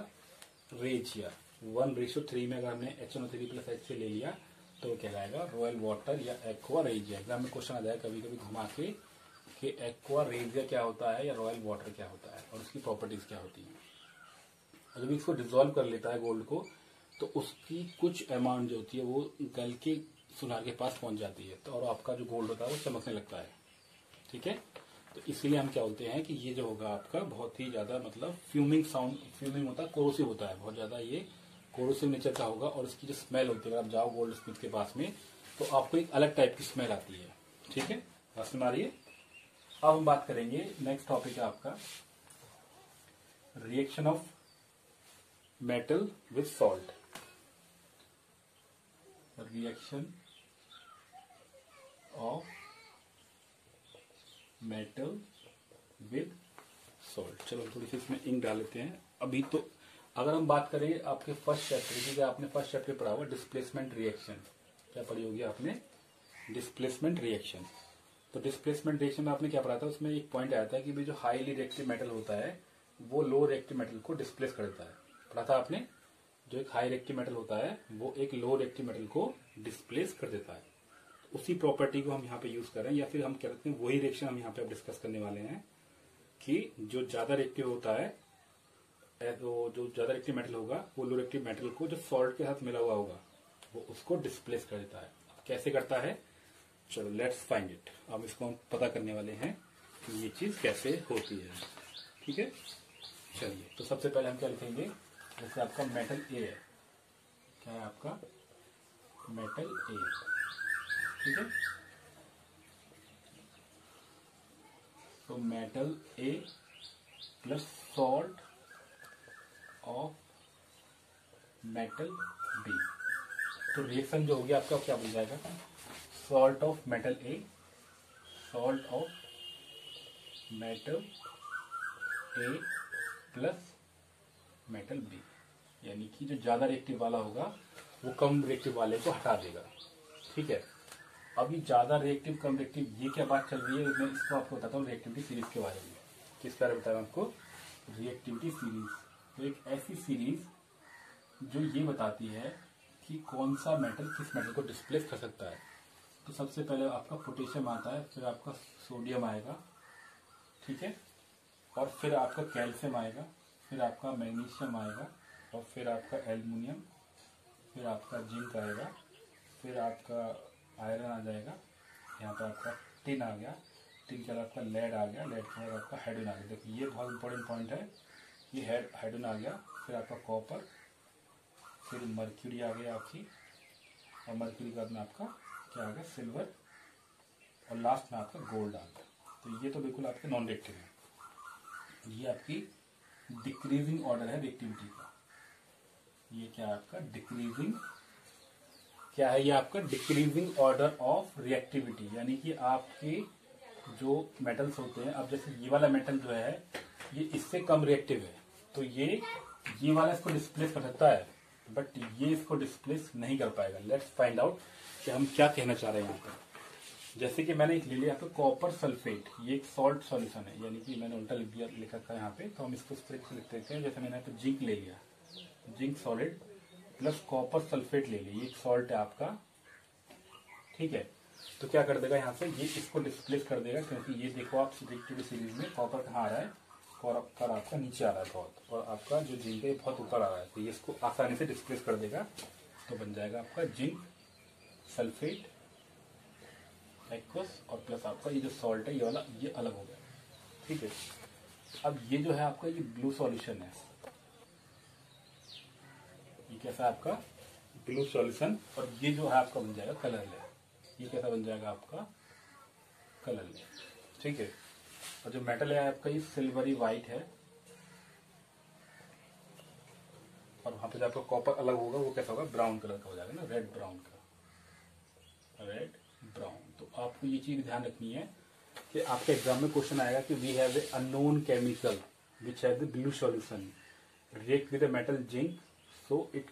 रेजिया। 1:3 में अगर हमने HNO3 प्लस HCl ले लिया तो वो कहलाएगा रॉयल वाटर या एक्वा रेजिया। एग्जाम में क्वेश्चन आ जाएगा कभी कभी घुमा के कि एक्वा रेजिया क्या होता है या रॉयल वाटर क्या होता है और उसकी प्रॉपर्टीज क्या होती है। जब इसको डिसॉल्व कर लेता है गोल्ड को, तो उसकी कुछ अमाउंट जो होती है वो गल के सुनार के पास पहुंच जाती है, तो और आपका जो गोल्ड होता है वो चमकने लगता है, ठीक है। तो इसीलिए हम क्या बोलते हैं कि ये जो होगा आपका बहुत ही ज्यादा, मतलब फ्यूमिंग होता है, कोरोसिव होता है, बहुत ज्यादा ये कोरोसिव नेचर का होगा, और इसकी जो स्मेल होती है, अगर आप जाओ गोल्ड स्मिथ के पास में तो आपको एक अलग टाइप की स्मेल आती है, ठीक है। बात सुन आ रही है। अब हम बात करेंगे, नेक्स्ट टॉपिक है आपका reaction of metal with salt. Reaction of metal with salt. चलो थोड़ी सी इसमें इंक डाल लेते हैं। अभी तो अगर हम बात करें आपके फर्स्ट चैप्टर की, आपने फर्स्ट चैप्टर पढ़ा हुआ डिस्प्लेसमेंट रिएक्शन, क्या पढ़ी होगी आपने, डिस्प्लेसमेंट रिएक्शन। तो डिस्प्लेसमेंट रिएक्शन में आपने क्या पढ़ा था, उसमें एक पॉइंट आया था कि भी जो हाईली रिएक्टिव मेटल होता है वो लो रिएक्टिव मेटल को डिस्प्लेस कर देता है। पढ़ा था आपने, जो एक हाई रिएक्टिव मेटल होता है वो एक लो रिएक्टिव मेटल को डिस्प्लेस कर देता है। उसी प्रॉपर्टी को हम यहाँ पे यूज कर रहे हैं, या फिर हम कहते हैं वही रिएक्शन हम यहाँ पे डिस्कस करने वाले हैं कि जो ज्यादा रिएक्टिव होता है, तो जो ज्यादा रिएक्टिव मेटल होगा वो लो रिएक्टिव मेटल को जो सॉल्ट के साथ मिला हुआ होगा वो उसको डिस्प्लेस कर देता है। कैसे करता है, चलो लेट्स फाइंड इट। अब इसको हम पता करने वाले हैं कि ये चीज कैसे होती है, ठीक है। चलिए, तो सबसे पहले हम क्या लिखेंगे, जैसे आपका मेटल ए है, क्या है आपका मेटल ए, ठीक है। तो metal A plus salt of metal B, तो रिएक्शन जो हो गया आपका क्या बन जाएगा, salt of metal A, salt of metal A plus metal B, यानी कि जो ज्यादा रिएक्टिव वाला होगा वो कम रिएक्टिव वाले को हटा देगा, ठीक है। अभी ज्यादा रिएक्टिव कम रिएक्टिव ये क्या बात चल रही है, मैं इसको आपको बताता हूँ रिएक्टिविटी सीरीज के बारे में। किस बारे में बताया आपको, रिएक्टिविटी सीरीज। तो एक ऐसी सीरीज जो ये बताती है कि कौन सा मेटल किस मेटल को डिस्प्लेस कर सकता है। तो सबसे पहले आपका पोटेशियम आता है, फिर आपका सोडियम आएगा, ठीक है, और फिर आपका कैल्शियम आएगा, फिर आपका मैग्नीशियम आएगा, और फिर आपका एल्युमिनियम, फिर आपका जिंक आएगा, फिर आपका आयरन आ जाएगा, यहाँ पर आपका टिन आ गया, टिन के बाद आपका लेड आ गया, लेड के बाद आपका हाइड्रोजन आ गया। देखिए ये बहुत इंपॉर्टेंट पॉइंट है, ये हाइड्रोजन आ गया, फिर आपका कॉपर, फिर मर्क्यूरी आ गया आपकी, और मर्क्यूरी के बाद में आपका क्या आ गया, सिल्वर, और लास्ट में आपका गोल्ड आ गया। तो ये तो बिल्कुल आपके नॉन रिएक्टिव है। ये आपकी डिक्रीजिंग ऑर्डर है रिएक्टिविटी का। ये क्या है आपका डिक्रीजिंग, क्या है ये आपका डिक्रीजिंग ऑर्डर ऑफ रिएक्टिविटी, यानी कि आपके जो मेटल्स होते हैं, अब जैसे ये वाला मेटल जो है ये इससे कम रिएक्टिव है, तो ये वाला इसको डिस्प्लेस कर सकता है, बट ये इसको डिस्प्लेस नहीं कर पाएगा। लेट्स फाइंड आउट कि हम क्या कहना चाह रहे हैं यहाँ पर। जैसे कि मैंने ले लिया यहाँ पे कॉपर सल्फेट, ये एक सॉल्ट सॉल्यूशन है, यानी कि मैंने उल्टा लिख दिया, लिखा था यहाँ पे, तो हम इसको स्प्रेड से लिख देते हैं। जैसे मैंने यहाँ पे जिंक ले लिया, zinc solid plus copper sulphate ले लिया, ये एक सॉल्ट है आपका, ठीक है। तो क्या कर देगा यहाँ से, ये इसको डिस्प्लेस कर देगा, क्योंकि ये देखो आप सीरीज में कॉपर कहाँ आ रहा है, कॉपर आपका नीचे आ रहा है बहुत, और आपका जो जिंक है बहुत ऊपर आ रहा है, तो ये इसको आसानी से डिस्प्लेस कर देगा। तो बन जाएगा आपका जिंक सल्फेट एक्वस और प्लस आपका ये जो सॉल्ट है ये वाला, ये अलग हो गया, ठीक है। अब ये जो है आपका ये ब्लू सॉल्यूशन है, ये कैसा है आपका ब्लू सॉल्यूशन, और ये जो है आपका बन जाएगा कलर लेयर, ये कैसा बन जाएगा आपका कलर लेयर, ठीक है। और जो मेटल है आपका ये सिल्वरी व्हाइट है, और वहां पे जो आपका कॉपर अलग होगा वो कैसा होगा, ब्राउन कलर का हो जाएगा ना, रेड ब्राउन का, रेड ब्राउन। तो आपको ये चीज ध्यान रखनी है कि आपके एग्जाम में क्वेश्चन आएगा कि we have a unknown chemical which has the blue solution react with the metal zinc so it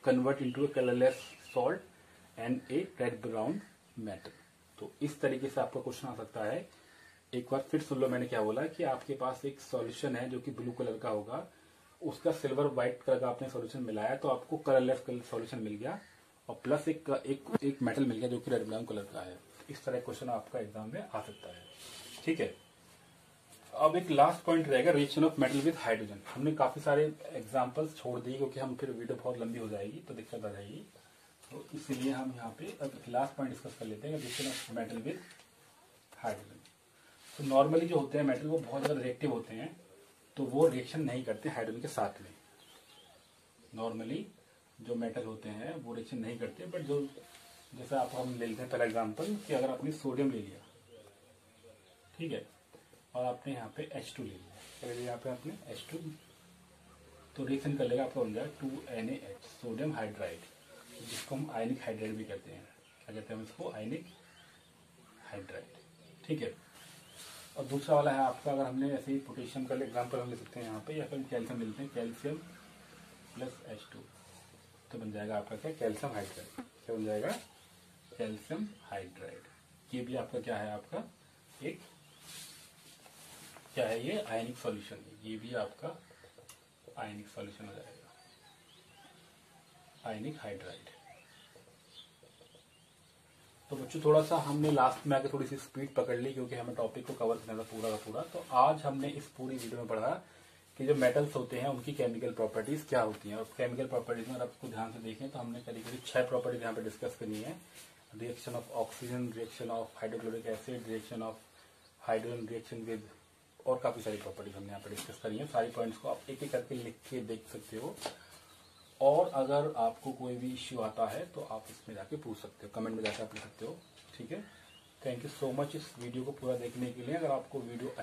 convert into a colourless salt and a red brown metal. तो इस तरीके से आपका क्वेश्चन आ सकता है। एक बार फिर सुन लो मैंने क्या बोला, कि आपके पास एक सॉल्यूशन है जो कि ब्लू कलर का होगा, उसका सिल्वर व्हाइट कलर का आपने सॉल्यूशन मिलाया तो आपको कलरलेस सॉल्यूशन मिल गया, और प्लस एक मेटल मिल गया जो कि रेड ब्राउन कलर का है। इस तरह क्वेश्चन आपका एग्जाम में आ सकता है, ठीक है। अब एक लास्ट पॉइंट रहेगा, reaction of metal with hydrogen. हमने काफी सारे एग्जांपल्स छोड़ दिए क्योंकि हम फिर वीडियो बहुत लंबी हो जाएगी तो दिक्कत आ जाएगी, तो इसलिए हम यहाँ पे अब लास्ट पॉइंट डिस्कस कर लेते हैं, reaction of metal with hydrogen. तो नॉर्मली जो होते हैं मेटल वो बहुत ज्यादा रिएक्टिव होते हैं, तो वो रिएक्शन नहीं करते हाइड्रोजन के साथ में। नॉर्मली जो मेटल होते हैं वो रिएक्शन नहीं करते, बट जो जैसे आप हम ले लेते हैं पहला एग्जांपल कि अगर आपने सोडियम ले लिया, ठीक है, और आपने यहाँ पे H2 ले लिया, पहले यहाँ पे आपने H2, तो रिएक्शन कर लेगा आपका बन जाएगा 2NaH सोडियम हाइड्राइड, जिसको हम आयनिक हाइड्राइड भी कहते हैं। क्या कहते हैं हम इसको, आयनिक हाइड्राइड, ठीक है। और दूसरा वाला है आपका, अगर हमने ऐसे ही पोटेशियम का एग्जाम्पल हम ले सकते हैं यहाँ पे, या फिर कैल्शियम मिलते हैं, कैल्शियम प्लस H2, तो बन जाएगा आपका क्या, कैल्शियम हाइड्राइड। क्या बन जाएगा, कैल्शियम हाइड्राइड। ये भी आपका क्या है, आपका एक क्या है, ये आयनिक सॉल्यूशन है, ये भी आपका आयनिक सॉल्यूशन हो जाएगा, आयनिक हाइड्राइड। तो बच्चों थोड़ा सा हमने लास्ट में आके थोड़ी सी स्पीड पकड़ ली क्योंकि हमें टॉपिक को कवर करना था पूरा का पूरा। तो आज हमने इस पूरी वीडियो में पढ़ा कि जो मेटल्स होते हैं उनकी केमिकल प्रॉपर्टीज क्या होती हैं, और केमिकल प्रॉपर्टीज में अगर आपको ध्यान से देखें तो हमने करीब करीब 6 प्रॉपर्टीज यहाँ पे डिस्कस करनी है। Reaction of oxygen, reaction of hydrochloric acid, reaction of hydrogen reaction with, और काफी सारी प्रॉपर्टीज हमने यहाँ पे डिस्कस करी है। सारी पॉइंट्स को आप एक एक करके लिख के देख सकते हो, और अगर आपको कोई भी इश्यू आता है तो आप इसमें जाके पूछ सकते हो, कमेंट में जाके आप लिख सकते हो, ठीक है। थैंक यू सो मच इस वीडियो को पूरा देखने के लिए। अगर आपको वीडियो